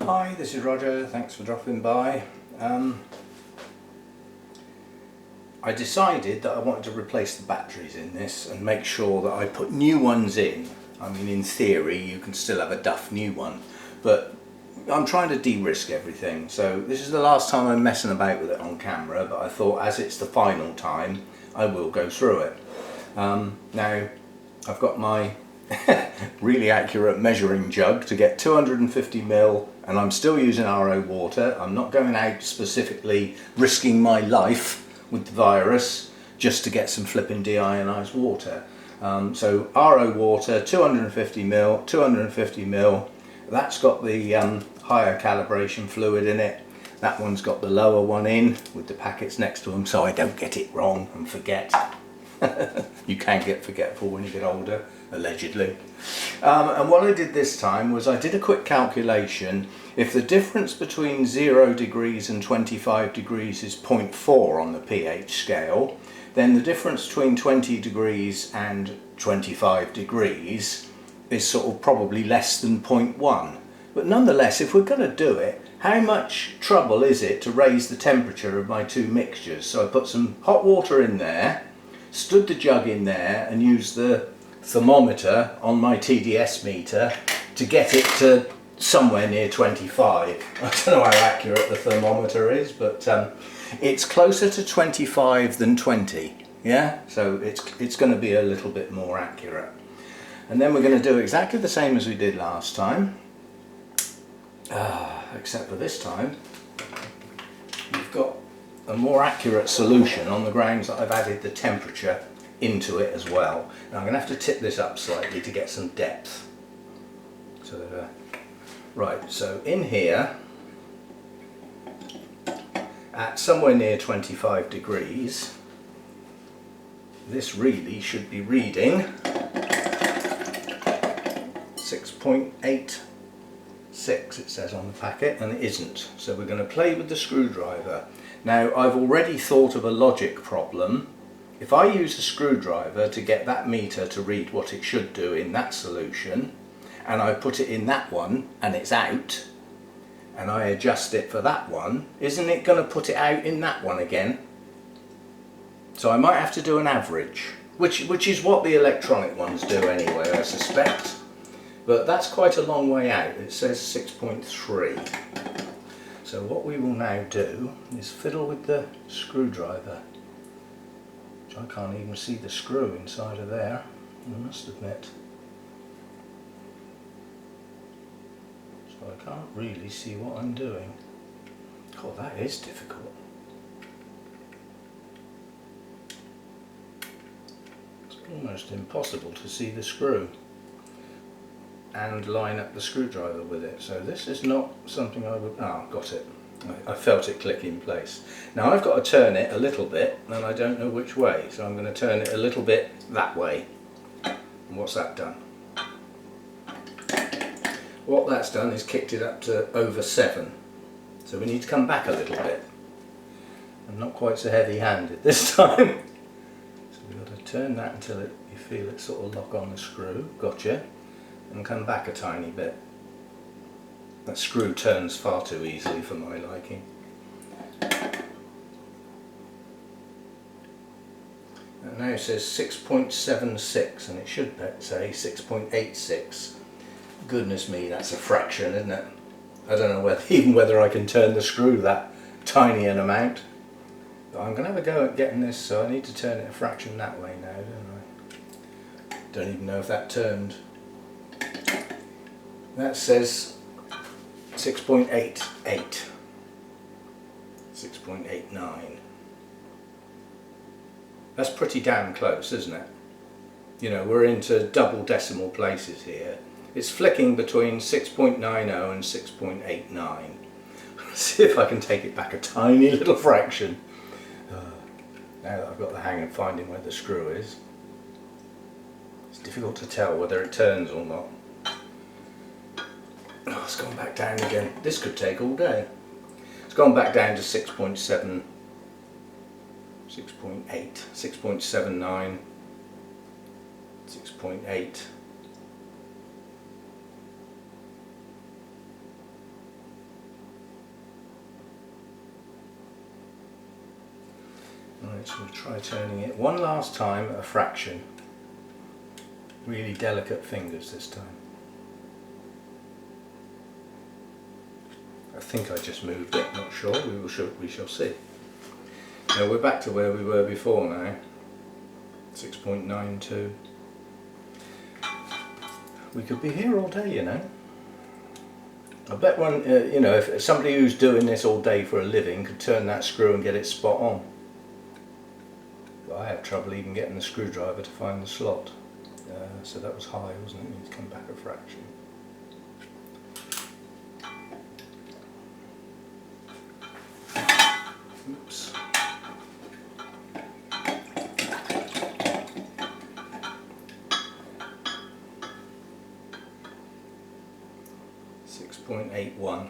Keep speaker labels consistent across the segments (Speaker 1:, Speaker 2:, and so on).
Speaker 1: Hi, this is Roger, thanks for dropping by. I decided that I wanted to replace the batteries in this and make sure that I put new ones in. I mean, in theory you can still have a duff new one, but I'm trying to de-risk everything, so this is the last time I'm messing about with it on camera, but I thought as it's the final time I will go through it. Now I've got my really accurate measuring jug to get 250ml, and I'm still using RO water. I'm not going out specifically risking my life with the virus just to get some flipping deionized water. So RO water, 250ml, 250ml. That's got the higher calibration fluid in it. That one's got the lower one in with the packets next to them, so I don't get it wrong and forget. You can get forgetful when you get older, allegedly. And what I did this time was I did a quick calculation. If the difference between 0 degrees and 25 degrees is 0.4 on the pH scale, then the difference between 20 degrees and 25 degrees is sort of probably less than 0.1. But nonetheless, if we're going to do it, how much trouble is it to raise the temperature of my two mixtures? So I put some hot water in there, stood the jug in there and used the thermometer on my TDS meter to get it to somewhere near 25. I don't know how accurate the thermometer is, but it's closer to 25 than 20. Yeah, so it's going to be a little bit more accurate. And then we're going to do exactly the same as we did last time, except for this time we've got a more accurate solution on the grounds that I've added the temperature into it as well. Now I'm going to have to tip this up slightly to get some depth. So, right, so in here at somewhere near 25 degrees, this really should be reading 6.86 it says on the packet, and it isn't. So we're going to play with the screwdriver. Now I've already thought of a logic problem. If I use a screwdriver to get that meter to read what it should do in that solution, and I put it in that one and it's out, and I adjust it for that one, isn't it going to put it out in that one again? So I might have to do an average, which is what the electronic ones do anyway, I suspect. But that's quite a long way out. It says 6.3. So what we will now do is fiddle with the screwdriver. Which I can't even see the screw inside of there, I must admit. So I can't really see what I'm doing. God, that is difficult. It's almost impossible to see the screw and line up the screwdriver with it. So this is not something I would... got it. I felt it click in place. Now I've got to turn it a little bit and I don't know which way, so I'm going to turn it a little bit that way. And what's that done? What that's done is kicked it up to over 7. So we need to come back a little bit. I'm not quite so heavy handed this time. So we've got to turn that until you feel it sort of lock on the screw. Gotcha. And come back a tiny bit. That screw turns far too easily for my liking. And now it says 6.76 and it should say 6.86. Goodness me, that's a fraction, isn't it? I don't know whether I can turn the screw that tiny an amount. But I'm going to have a go at getting this, so I need to turn it a fraction that way now, don't I? Don't even know if that turned. That says 6.88, 6.89. That's pretty damn close, isn't it? You know, we're into double decimal places here. It's flicking between 6.90 and 6.89. Let's see if I can take it back a tiny little fraction. Now that I've got the hang of finding where the screw is. It's difficult to tell whether it turns or not. Oh, it's gone back down again. This could take all day. It's gone back down to 6.7, 6.8, 6.79, 6.8. so we'll try turning it one last time at a fraction. Really delicate fingers this time. I think I just moved it, not sure, we shall see. Now we're back to where we were before now, 6.92. We could be here all day, you know. I bet one, you know, if somebody who's doing this all day for a living could turn that screw and get it spot on. But I had trouble even getting the screwdriver to find the slot. So that was high, wasn't it? It needs to come back a fraction. Oops. .81,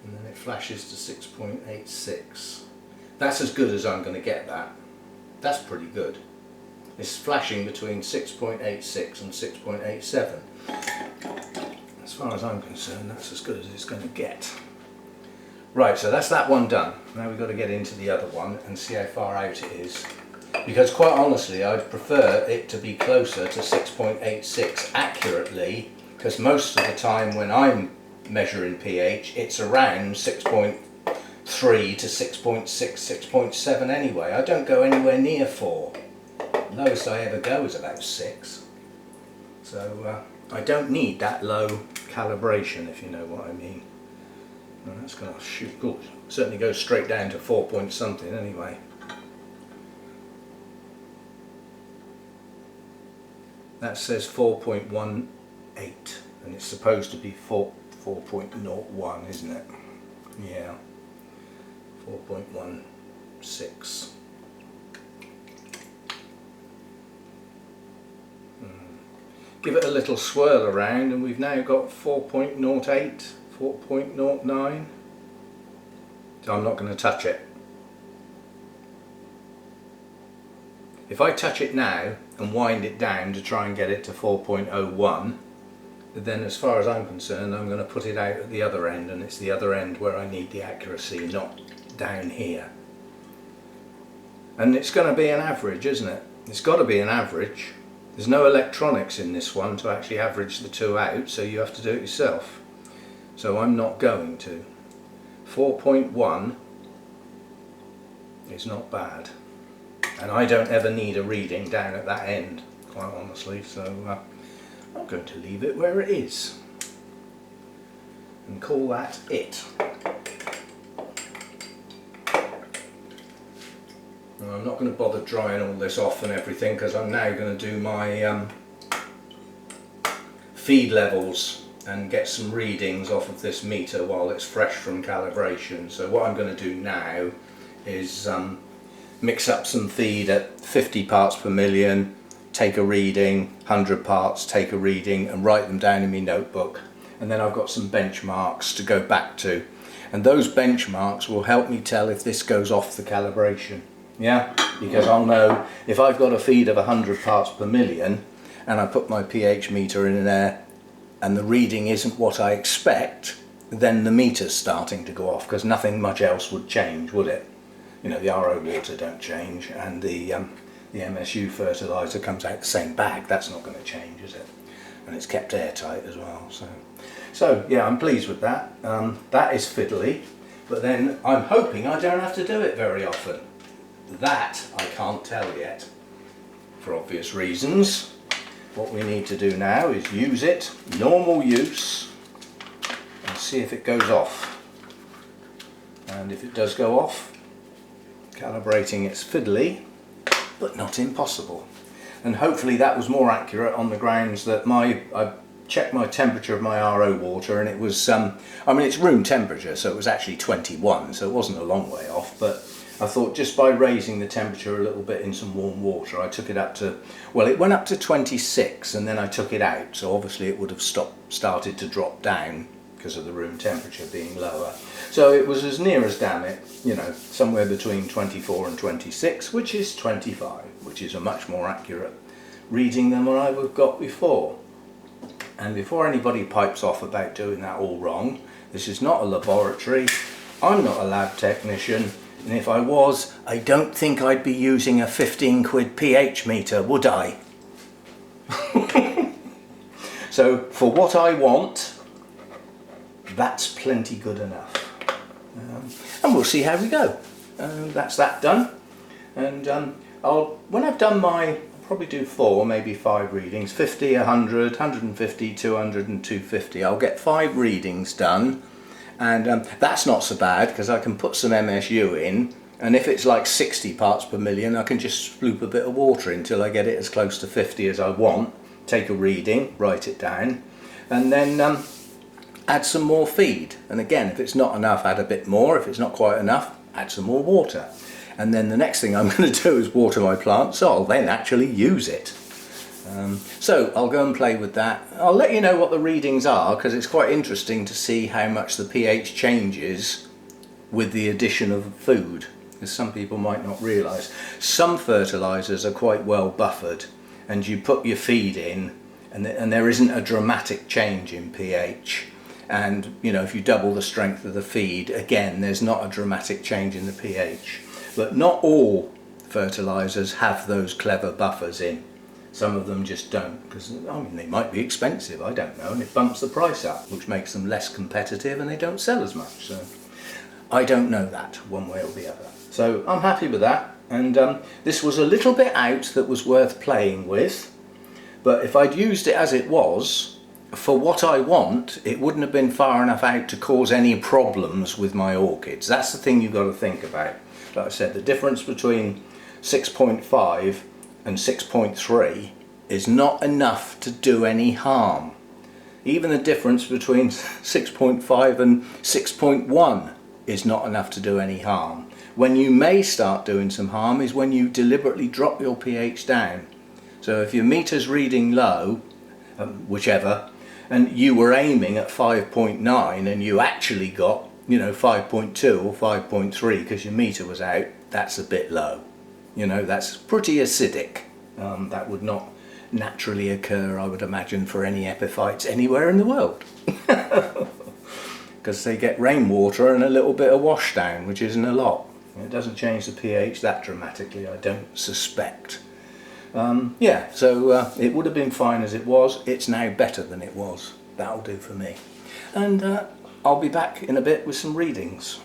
Speaker 1: and then it flashes to 6.86. That's as good as I'm going to get that. That's pretty good. It's flashing between 6.86 and 6.87. As far as I'm concerned, that's as good as it's going to get. Right, so that's that one done. Now we've got to get into the other one and see how far out it is. Because quite honestly, I'd prefer it to be closer to 6.86 accurately, because most of the time when I'm measuring pH, it's around 6.3 to 6.6, 6.7 anyway. I don't go anywhere near 4. The lowest I ever go is about 6. So I don't need that low calibration, if you know what I mean. And that's going to shoot good. Certainly goes straight down to 4 point something anyway. That says 4.18 and it's supposed to be 4.01, isn't it? Yeah, 4.16. Give it a little swirl around and we've now got 4.08, 4.09. So I'm not going to touch it. If I touch it now and wind it down to try and get it to 4.01, then as far as I'm concerned, I'm going to put it out at the other end, and it's the other end where I need the accuracy, not down here. And it's going to be an average, isn't it? It's got to be an average. There's no electronics in this one to actually average the two out, so you have to do it yourself. So I'm not going to. 4.1 is not bad. And I don't ever need a reading down at that end, quite honestly, so I'm going to leave it where it is and call that it. And I'm not going to bother drying all this off and everything, because I'm now going to do my feed levels and get some readings off of this meter while it's fresh from calibration. So what I'm going to do now is mix up some feed at 50 parts per million, take a reading, 100 parts, take a reading, and write them down in my notebook. And then I've got some benchmarks to go back to, and those benchmarks will help me tell if this goes off the calibration. Yeah, because I'll know if I've got a feed of 100 parts per million and I put my pH meter in there and the reading isn't what I expect, then the meter's starting to go off, because nothing much else would change, would it? You know, the RO water don't change, and the MSU fertiliser comes out the same bag. That's not going to change, is it? And it's kept airtight as well. So yeah, I'm pleased with that. That is fiddly, but then I'm hoping I don't have to do it very often. That I can't tell yet, for obvious reasons. What we need to do now is use it, normal use, and see if it goes off. And if it does go off, calibrating it's fiddly, but not impossible. And hopefully that was more accurate on the grounds that I checked my temperature of my RO water, and it was, I mean, it's room temperature, so it was actually 21, so it wasn't a long way off, but I thought just by raising the temperature a little bit in some warm water, I took it up to, well, it went up to 26 and then I took it out, so obviously it would have started to drop down because of the room temperature being lower. So it was as near as damn it, you know, somewhere between 24 and 26, which is 25, which is a much more accurate reading than what I've got before. And before anybody pipes off about doing that all wrong, this is not a laboratory. I'm not a lab technician, and if I was, I don't think I'd be using a 15 quid pH meter, would I? So for what I want, that's plenty good enough. And we'll see how we go. That's that done. And when I've done I'll probably do 4, maybe 5 readings, 50, 100, 150, 200 and 250. I'll get 5 readings done, and that's not so bad because I can put some MSU in, and if it's like 60 parts per million, I can just sploop a bit of water in until I get it as close to 50 as I want, take a reading, write it down, and then add some more feed. And again, if it's not enough, add a bit more. If it's not quite enough, add some more water. And then the next thing I'm going to do is water my plant, so I'll then actually use it. So I'll go and play with that. I'll let you know what the readings are, because it's quite interesting to see how much the pH changes with the addition of food, because some people might not realise. Some fertilisers are quite well buffered, and you put your feed in and there isn't a dramatic change in pH. And you know, if you double the strength of the feed, again, there's not a dramatic change in the pH. But not all fertilisers have those clever buffers in. Some of them just don't, because I mean, they might be expensive, I don't know, and it bumps the price up, which makes them less competitive and they don't sell as much. So I don't know that one way or the other. So I'm happy with that, and this was a little bit out that was worth playing with, but if I'd used it as it was, for what I want, it wouldn't have been far enough out to cause any problems with my orchids. That's the thing you've got to think about. Like I said, the difference between 6.5 and 6.3 is not enough to do any harm. Even the difference between 6.5 and 6.1 is not enough to do any harm. When you may start doing some harm is when you deliberately drop your pH down. So if your meter's reading low, whichever, and you were aiming at 5.9 and you actually got, you know, 5.2 or 5.3 because your meter was out, that's a bit low. You know, that's pretty acidic. That would not naturally occur, I would imagine, for any epiphytes anywhere in the world. Because they get rainwater and a little bit of washdown, which isn't a lot. It doesn't change the pH that dramatically, I don't suspect. Yeah, so it would have been fine as it was. It's now better than it was. That'll do for me. And I'll be back in a bit with some readings.